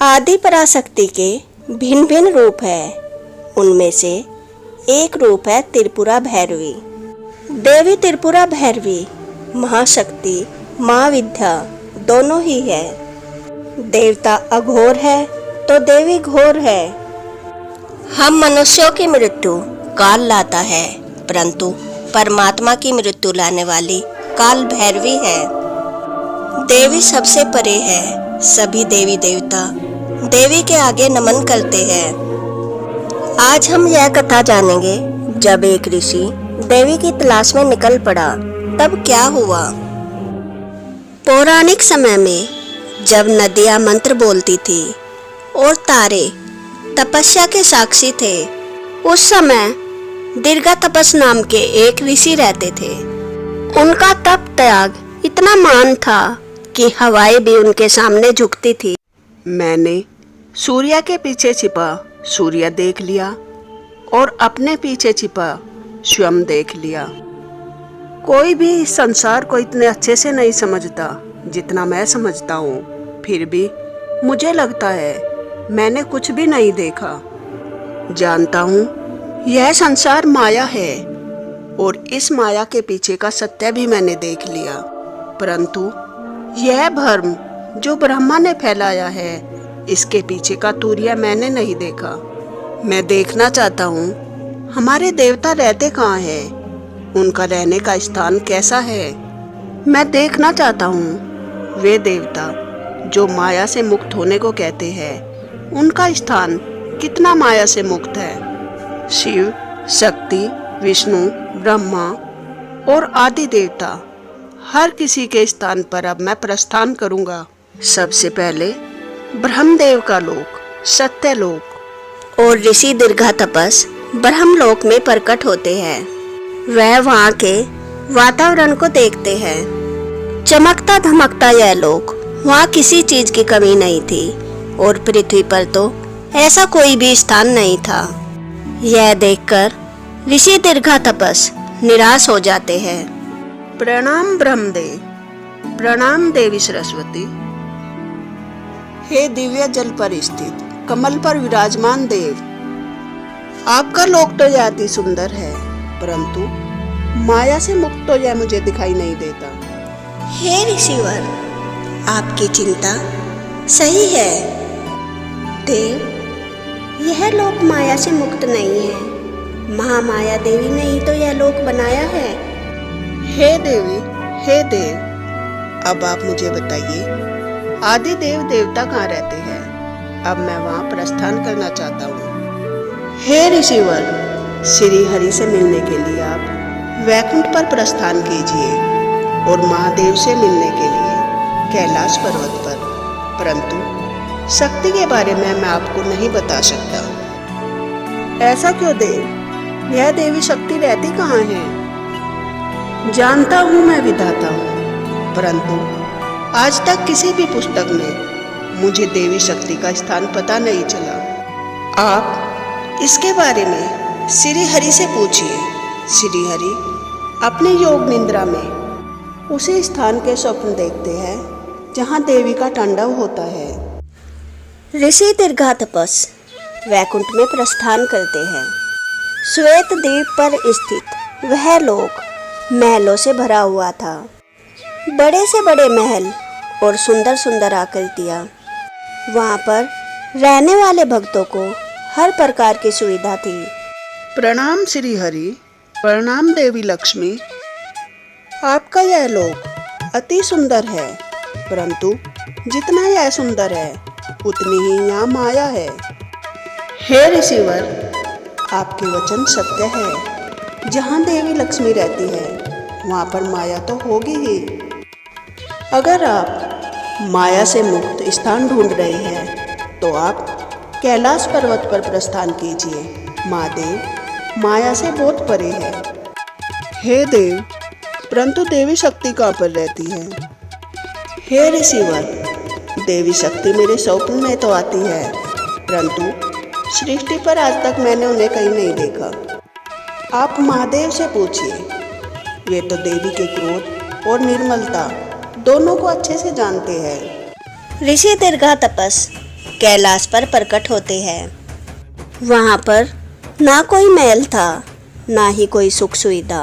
आदि पराशक्ति के भिन्न भिन्न रूप है। उनमें से एक रूप है त्रिपुरा भैरवी। देवी त्रिपुरा भैरवी महाशक्ति माँ विद्या दोनों ही है। देवता अघोर है तो देवी घोर है। हम मनुष्यों की मृत्यु काल लाता है, परंतु परमात्मा की मृत्यु लाने वाली काल भैरवी है। देवी सबसे परे है। सभी देवी देवता देवी के आगे नमन करते हैं। आज हम यह कथा जानेंगे। जब एक ऋषि देवी की तलाश में निकल पड़ा तब क्या हुआ। पौराणिक समय में जब नदियां मंत्र बोलती थी और तारे तपस्या के साक्षी थे, उस समय दीर्घा तपस नाम के एक ऋषि रहते थे। उनका तप त्याग इतना महान था कि हवाएं भी उनके सामने झुकती थी। मैंने सूर्य के पीछे छिपा सूर्य देख लिया और अपने पीछे छिपा स्वयं देख लिया। कोई भी इस संसार को इतने अच्छे से नहीं समझता जितना मैं समझता हूँ। फिर भी मुझे लगता है मैंने कुछ भी नहीं देखा। जानता हूँ यह संसार माया है और इस माया के पीछे का सत्य भी मैंने देख लिया, परंतु यह भ्रम जो ब्रह्मा ने फैलाया है, इसके पीछे का तूर्य मैंने नहीं देखा। मैं देखना चाहता हूँ हमारे देवता रहते कहाँ हैं, उनका रहने का स्थान कैसा है। मैं देखना चाहता हूँ वे देवता जो माया से मुक्त होने को कहते हैं, उनका स्थान कितना माया से मुक्त है। शिव, शक्ति, विष्णु, ब्रह्मा और आदि देवता हर किसी के स्थान पर अब मैं प्रस्थान करूंगा। सबसे पहले ब्रह्मदेव का लोक सत्यलोक और ऋषि दीर्घा तपस ब्रह्मलोक में प्रकट होते हैं। वह वहाँ के वातावरण को देखते हैं। चमकता धमकता यह लोक, वहाँ किसी चीज की कमी नहीं थी और पृथ्वी पर तो ऐसा कोई भी स्थान नहीं था। यह देखकर ऋषि दीर्घा तपस निराश हो जाते हैं। प्रणाम ब्रह्मदेव, प्रणाम देवी सरस्वती। हे दिव्य जल पर स्थित कमल पर विराजमान देव, आपका लोक तो अति सुंदर है, परंतु माया से मुक्त तो यह मुझे दिखाई नहीं देता। हे ऋषिवर, आपकी चिंता सही है। देव, यह लोक माया से मुक्त नहीं है। महामाया देवी ने ही तो यह लोक बनाया है। हे देवी, हे देव, अब आप मुझे बताइए आदि देव देवता कहाँ रहते हैं। अब मैं वहाँ प्रस्थान करना चाहता हूँ। हे ऋषिवर, श्री हरि से मिलने के लिए आप वैकुंठ पर प्रस्थान कीजिए और महादेव से मिलने के लिए कैलाश पर्वत पर, परंतु शक्ति के बारे में मैं आपको नहीं बता सकता। ऐसा क्यों देव? यह देवी शक्ति रहती कहाँ है? जानता हूँ मैं विधाता हूँ, परंतु आज तक किसी भी पुस्तक में मुझे देवी शक्ति का स्थान पता नहीं चला। आप इसके बारे में श्री हरि से पूछिए। श्री हरि अपने योग निद्रा में उसी स्थान के स्वप्न देखते हैं जहाँ देवी का तांडव होता है। ऋषि दीर्घा तपस वैकुंठ में प्रस्थान करते हैं। श्वेत द्वीप पर स्थित वह लोक महलों से भरा हुआ था। बड़े से बड़े महल और सुंदर सुंदर आकृतियाँ। वहाँ पर रहने वाले भक्तों को हर प्रकार की सुविधा थी। प्रणाम श्री हरि, प्रणाम देवी लक्ष्मी। आपका यह लोक अति सुंदर है, परंतु जितना यह सुंदर है उतनी ही यहाँ माया है। हे ऋषिवर, आपके वचन सत्य है। जहाँ देवी लक्ष्मी रहती है वहाँ पर माया तो होगी ही। अगर आप माया से मुक्त स्थान ढूंढ रहे हैं तो आप कैलाश पर्वत पर प्रस्थान कीजिए। महादेव माया से बहुत परे है। हे देव, परंतु देवी शक्ति कहाँ पर रहती है? हे ऋषिवर, देवी शक्ति मेरे स्वप्न में तो आती है, परंतु सृष्टि पर आज तक मैंने उन्हें कहीं नहीं देखा। आप महादेव से पूछिए, वे तो देवी के क्रोध और निर्मलता दोनों को अच्छे से जानते हैं। ऋषि दीर्घा तपस कैलाश पर प्रकट होते हैं। वहाँ पर ना कोई महल था, ना ही कोई सुख सुविधा।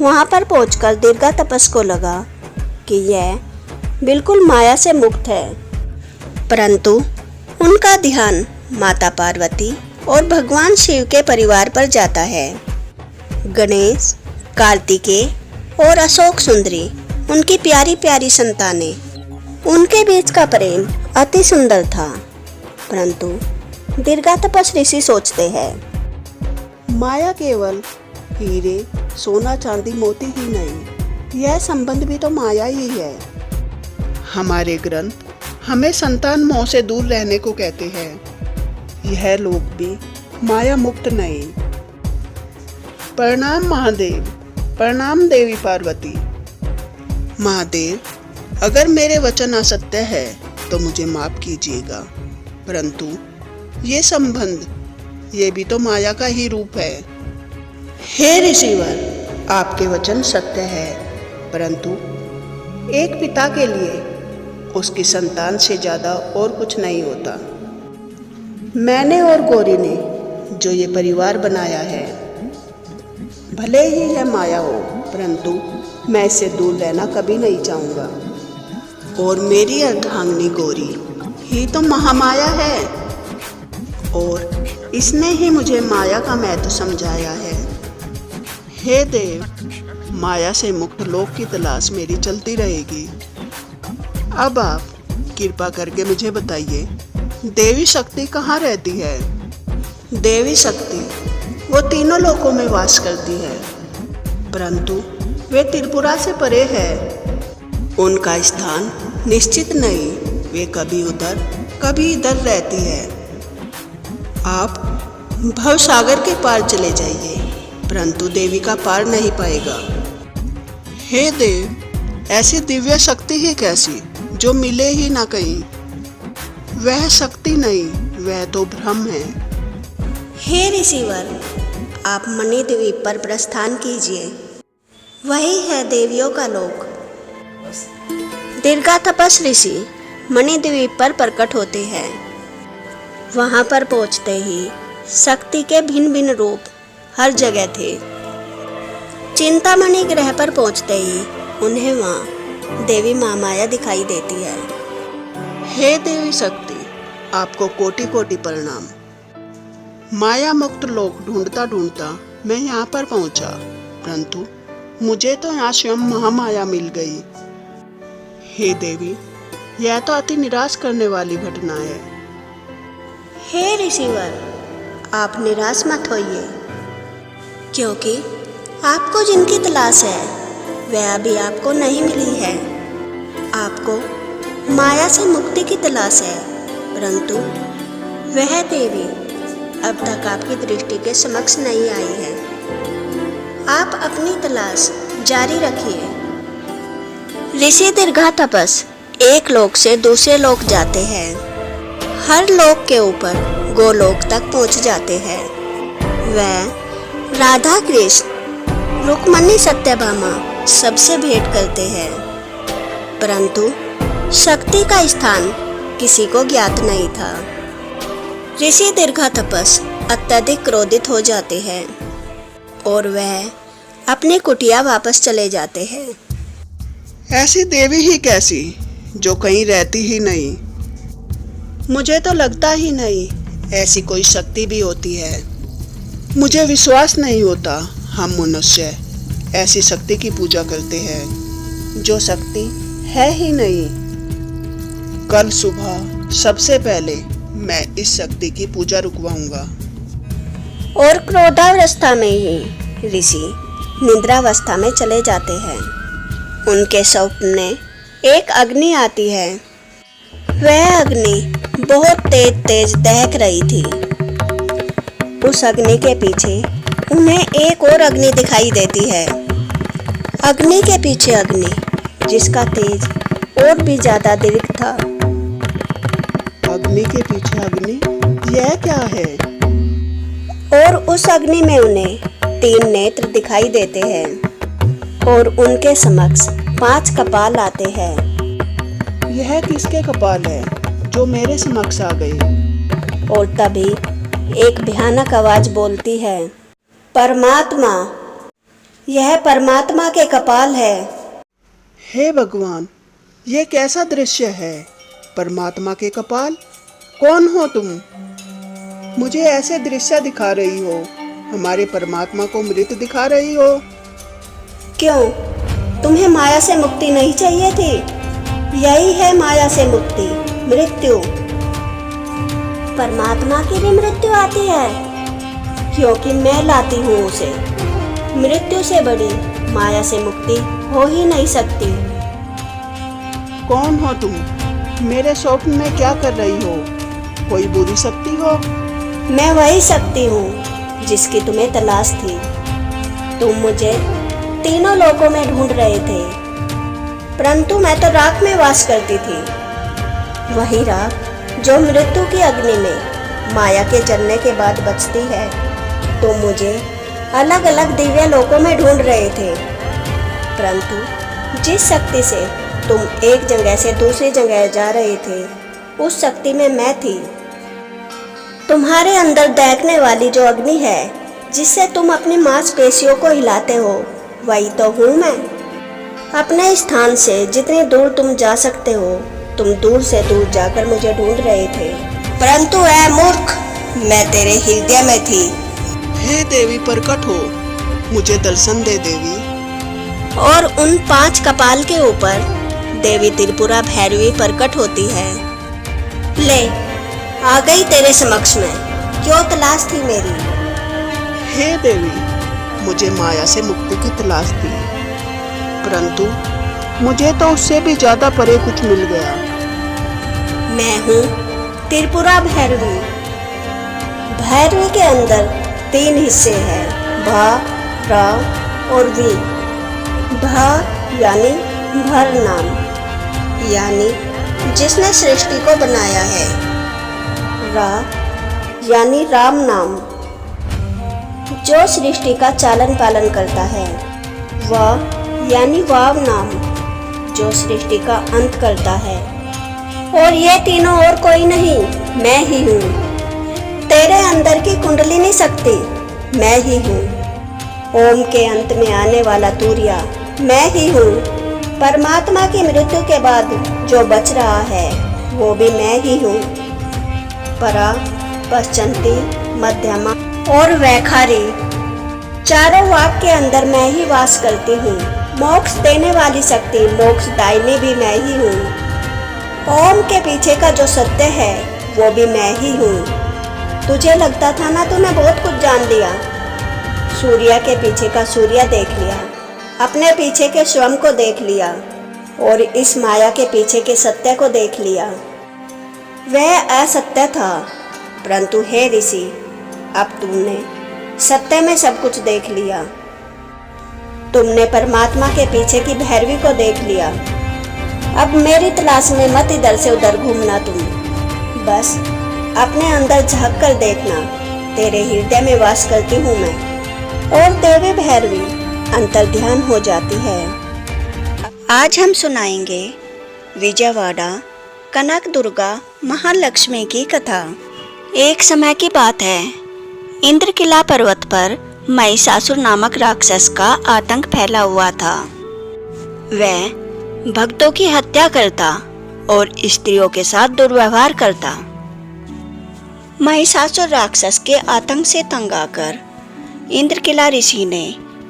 वहाँ पर पहुंचकर दीर्घा तपस को लगा कि यह बिल्कुल माया से मुक्त है, परंतु उनका ध्यान माता पार्वती और भगवान शिव के परिवार पर जाता है। गणेश, कार्तिकेय और अशोक सुंदरी उनकी प्यारी प्यारी संतानें। उनके बीच का प्रेम अति सुंदर था, परंतु दीर्घा तपस ऋषि सोचते हैं माया केवल हीरे, सोना, चांदी, मोती ही नहीं, यह संबंध भी तो माया ही है। हमारे ग्रंथ हमें संतान मोह से दूर रहने को कहते हैं। यह लोग भी माया मुक्त नहीं। प्रणाम महादेव, प्रणाम देवी पार्वती। महादेव, अगर मेरे वचन असत्य है तो मुझे माफ कीजिएगा, परंतु ये संबंध, ये भी तो माया का ही रूप है। हे ऋषिवर, आपके वचन सत्य है, परंतु एक पिता के लिए उसकी संतान से ज्यादा और कुछ नहीं होता। मैंने और गौरी ने जो ये परिवार बनाया है, भले ही यह माया हो, परंतु मैं इससे दूर रहना कभी नहीं चाहूँगा। और मेरी अर्धांगिनी गौरी ही तो महामाया है, और इसने ही मुझे माया का महत्व समझाया है। हे देव, माया से मुक्त लोक की तलाश मेरी चलती रहेगी। अब आप कृपा करके मुझे बताइए, देवी शक्ति कहाँ रहती है? देवी शक्ति वो तीनों लोकों में वास करती है, परंतु वे त्रिपुरा से परे है। उनका स्थान निश्चित नहीं, वे कभी उधर कभी इधर रहती है। आप भवसागर के पार चले जाइए, परंतु देवी का पार नहीं पाएगा। हे देव, ऐसी दिव्य शक्ति ही कैसी जो मिले ही ना कहीं? वह शक्ति नहीं, वह तो भ्रम है। हे ऋषिवर, आप मणिद्वीप पर प्रस्थान कीजिए, वही है देवियों का लोक। दीर्घा तपस ऋषि मणिद्वीप पर प्रकट होते हैं। वहां पर पहुंचते ही शक्ति के भिन्न भिन्न रूप हर जगह थे। चिंतामणि ग्रह पर पहुंचते ही उन्हें वहां देवी महामाया दिखाई देती है। हे देवी शक्ति, आपको कोटि कोटि प्रणाम। माया मुक्त लोक ढूंढता ढूंढता मैं यहाँ पर पहुंचा, परंतु मुझे तो यहाँ स्वयं महामाया मिल गई। हे देवी, यह तो अति निराश करने वाली घटना है। हे ऋषिवर, आप निराश मत होइए, क्योंकि आपको जिनकी तलाश है वह अभी आपको नहीं मिली है। आपको माया से मुक्ति की तलाश है, परंतु वह देवी अब तक आपकी दृष्टि के समक्ष नहीं आई है। आप अपनी तलाश जारी रखिए। ऋषि दीर्घा तपस एक लोक से दूसरे लोक जाते हैं। हर लोक के ऊपर गोलोक तक पहुंच जाते हैं। वह राधा कृष्ण, रुक्मणी, सत्यभामा सबसे भेंट करते हैं, परंतु शक्ति का स्थान किसी को ज्ञात नहीं था। ऋषि दीर्घा तपस अत्यधिक क्रोधित हो जाते हैं और वह अपनी कुटिया वापस चले जाते हैं। ऐसी देवी ही कैसी जो कहीं रहती ही नहीं? मुझे तो लगता ही नहीं ऐसी कोई शक्ति भी होती है। मुझे विश्वास नहीं होता हम मनुष्य ऐसी शक्ति की पूजा करते हैं जो शक्ति है ही नहीं। कल सुबह सबसे पहले मैं इस शक्ति की पूजा रुकवाऊंगा। और क्रोधावस्था में ही ऋषि निद्रावस्था में चले जाते हैं। उनके स्वप्न में एक अग्नि आती है। वह अग्नि बहुत तेज तेज दहक रही थी। उस अग्नि के पीछे उन्हें एक और अग्नि दिखाई देती है। अग्नि के पीछे अग्नि, जिसका तेज और भी ज्यादा दीर्घ था। अग्नि के पीछे अग्नि, यह क्या है? और उस अग्नि में उन्हें 3 नेत्र दिखाई देते हैं और उनके समक्ष 5 कपाल आते हैं। यह किसके कपाल है जो मेरे समक्ष आ गए। और तभी एक भयानक आवाज बोलती है, परमात्मा, यह परमात्मा के कपाल है। हे भगवान, ये कैसा दृश्य है? परमात्मा के कपाल? कौन हो तुम? मुझे ऐसे दृश्य दिखा रही हो, हमारे परमात्मा को मृत दिखा रही हो। क्यों, तुम्हें माया से मुक्ति नहीं चाहिए थी? यही है माया से मुक्ति, मृत्यु। परमात्मा की भी मृत्यु आती है, क्योंकि मैं लाती हूँ उसे। मृत्यु से बड़ी माया से मुक्ति हो ही नहीं सकती। कौन हो तुम? मेरे स्वप्न में क्या कर रही हो? कोई बुरी शक्ति हो? मैं वही शक्ति हूँ जिसकी तुम्हें तलाश थी। तुम मुझे तीनों लोकों में ढूंढ रहे थे, परंतु मैं तो राख में वास करती थी। वही राख जो मृत्यु की अग्नि में माया के जलने के बाद बचती है। तुम मुझे अलग अलग दिव्य लोकों में ढूंढ रहे थे, परंतु जिस शक्ति से तुम एक जगह से दूसरी जगह जा रहे थे, उस शक्ति में मैं थी। तुम्हारे अंदर दहकने वाली जो अग्नि है, जिससे तुम अपनी मांसपेशियों को हिलाते हो, वही तो हूँ मैं। अपने स्थान से जितनी दूर तुम जा सकते हो, तुम दूर से दूर जाकर मुझे ढूंढ रहे थे, परंतु ऐ मूर्ख, मैं तेरे हृदय में थी। हे देवी, प्रकट हो, मुझे दर्शन दे देवी। और उन 5 कपाल के ऊपर देवी त्रिपुरा भैरवी प्रकट होती है। ले, आ गई तेरे समक्ष में। क्यों तलाश थी मेरी? हे देवी, मुझे माया से मुक्ति की तलाश थी, परंतु मुझे तो उससे भी ज्यादा परे कुछ मिल गया। मैं हूँ त्रिपुरा भैरवी। भैरवी के अंदर 3 हिस्से हैं, भा, रा और वी। भा यानी भर नाम, यानी जिसने सृष्टि को बनाया है। रा यानी राम नाम, जो सृष्टि का चालन पालन करता है। वा यानी वाव नाम, जो सृष्टि का अंत करता है। और ये तीनों और कोई नहीं, मैं ही हूँ। तेरे अंदर की कुंडलिनी शक्ति मैं ही हूँ। ओम के अंत में आने वाला तूर्या मैं ही हूँ। परमात्मा की मृत्यु के बाद जो बच रहा है, वो भी मैं ही हूँ। परा, पश्चंती, मध्यमा और वैखारी, चारों वाक के अंदर मैं ही वास करती हूँ। मोक्ष देने वाली शक्ति, मोक्षदायिनी भी मैं ही हूँ। ओम के पीछे का जो सत्य है, वो भी मैं ही हूँ। तुझे लगता था ना तूने बहुत कुछ जान लिया। सूर्य के पीछे का सूर्य देख लिया, अपने पीछे के स्वयं को देख लिया, और इस माया के पीछे के सत्य को देख लिया। वह असत्य था, परंतु हे ऋषि, अब तुमने सत्य में सब कुछ देख लिया। तुमने परमात्मा के पीछे की भैरवी को देख लिया। अब मेरी तलाश में मत इधर से उधर घूमना तुम, बस अपने अंदर झांक कर देखना। तेरे हृदय में वास करती हूँ मैं। और देवी भैरवी अंतर्ध्यान हो जाती है। आज हम सुनाएंगे विजयवाड़ा कनक दुर्गा महालक्ष्मी की कथा। एक समय की बात है, इंद्रकिला पर्वत पर महिषासुर नामक राक्षस का आतंक फैला हुआ था। वह भक्तों की हत्या करता और स्त्रियों के साथ दुर्व्यवहार करता। महिषासुर राक्षस के आतंक से तंग आकर इंद्रकिला ऋषि ने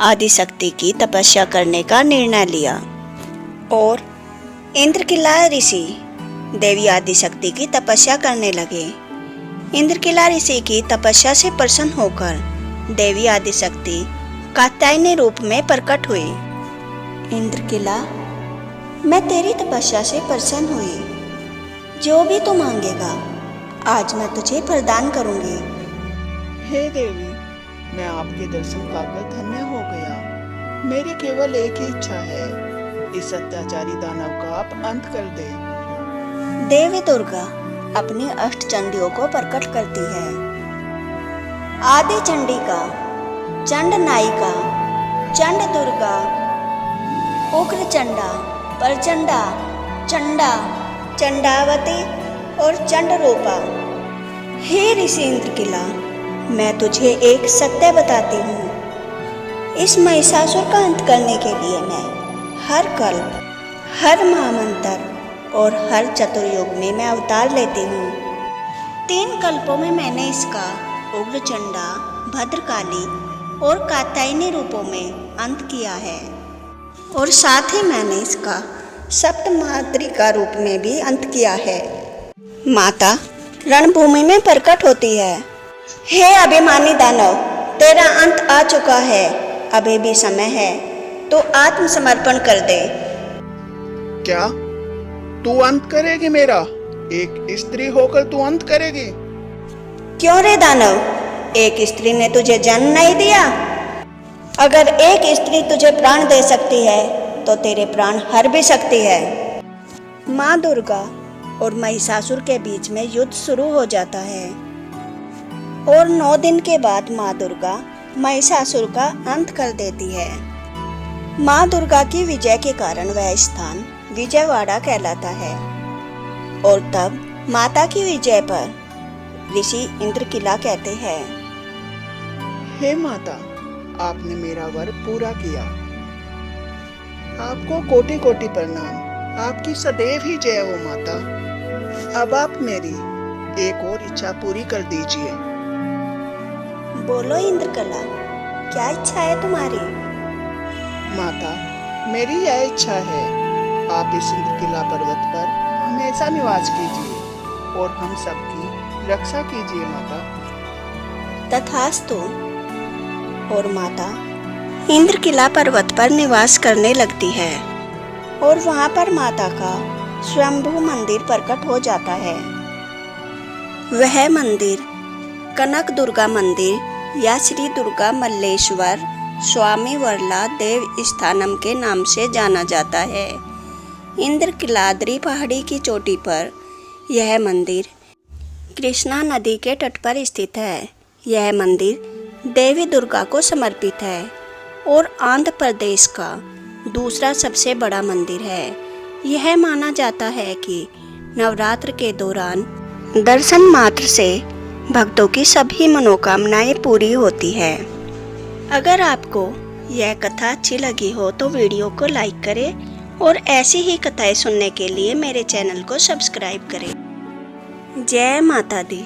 आदिशक्ति की तपस्या करने का निर्णय लिया और इंद्रकिला ऋषि देवी आदिशक्ति की तपस्या करने लगे। इंद्रकिला ऋषि की तपस्या से प्रसन्न होकर देवी आदिशक्ति कात्यायनी रूप में प्रकट हुई। इंद्रकिला, मैं तेरी तपस्या से प्रसन्न हुई। जो भी तू मांगेगा, आज मैं तुझे प्रदान करूंगी। हे देवी, मैं आपके दर्शन पाकर धन्य हो गया। मेरी केवल एक ही इच्छा है, इस अत्याचारी दानव का आप अंत कर दे। देवी दुर्गा अपनी अष्टचंडियों को प्रकट करती है। आदि चंडिका, चंड नायिका, चंड दुर्गा, उग्र चंडा, प्रचंडा, चंडा, चंडावती, और चंड रूपा। हे ऋषि इंद्रकिला, मैं तुझे एक सत्य बताती हूँ। इस महिषासुर का अंत करने के लिए मैं हर कल्प, हर महामंत्र और हर चतुर्युग में मैं अवतार लेती हूँ। 3 कल्पों में मैंने इसका उग्रचंडा, भद्रकाली और कात्यायनी रूपों में अंत किया है, और साथ ही मैंने इसका सप्तमातृका रूप में भी अंत किया है। माता रणभूमि में प्रकट होती है। हे अभिमानी दानव, तेरा अंत आ चुका है, अभी भी समय है, तो आत्मसमर्पण कर दे। क्या तू अंत करेगी मेरा? एक स्त्री होकर तू अंत करेगी? क्यों रे दानव, एक स्त्री ने तुझे जन्म नहीं दिया? अगर एक स्त्री तुझे प्राण दे सकती है तो तेरे प्राण हर भी सकती है। माँ दुर्गा और महिषासुर के बीच में युद्ध शुरू हो जाता है, और 9 दिन के बाद माँ दुर्गा महिषासुर का अंत कर देती है। माँ दुर्गा की विजय के कारण वह स्थान विजयवाड़ा कहलाता है, और तब माता की विजय पर ऋषि इंद्रकिला कहते हैं, हे माता, आपने मेरा वर पूरा किया। आपको कोटि कोटि प्रणाम। आपकी सदैव ही जय हो माता। अब आप मेरी एक और इच्छा पूरी कर दीजिए। बोलो इंद्रकला, क्या इच्छा है तुम्हारी? माता, मेरी यह इच्छा है, आप इस इंद्रकिला पर्वत पर हमेशा निवास कीजिए और हम सबकी रक्षा कीजिए माता। तथास्तु। और माता इंद्रकिला पर्वत पर निवास करने लगती है, और वहां पर माता का स्वयंभू मंदिर प्रकट हो जाता है। वह मंदिर कनक दुर्गा मंदिर या श्री दुर्गा मल्लेश्वर स्वामी वर्ला देव स्थानम के नाम से जाना जाता है। इंद्रकिलाद्री पहाड़ी की चोटी पर यह मंदिर कृष्णा नदी के तट पर स्थित है। यह मंदिर देवी दुर्गा को समर्पित है और आंध्र प्रदेश का दूसरा सबसे बड़ा मंदिर है। यह माना जाता है कि नवरात्र के दौरान दर्शन मात्र से भक्तों की सभी मनोकामनाएं पूरी होती है। अगर आपको यह कथा अच्छी लगी हो तो वीडियो को लाइक करें और ऐसी ही कथाएं सुनने के लिए मेरे चैनल को सब्सक्राइब करें। जय माता दी।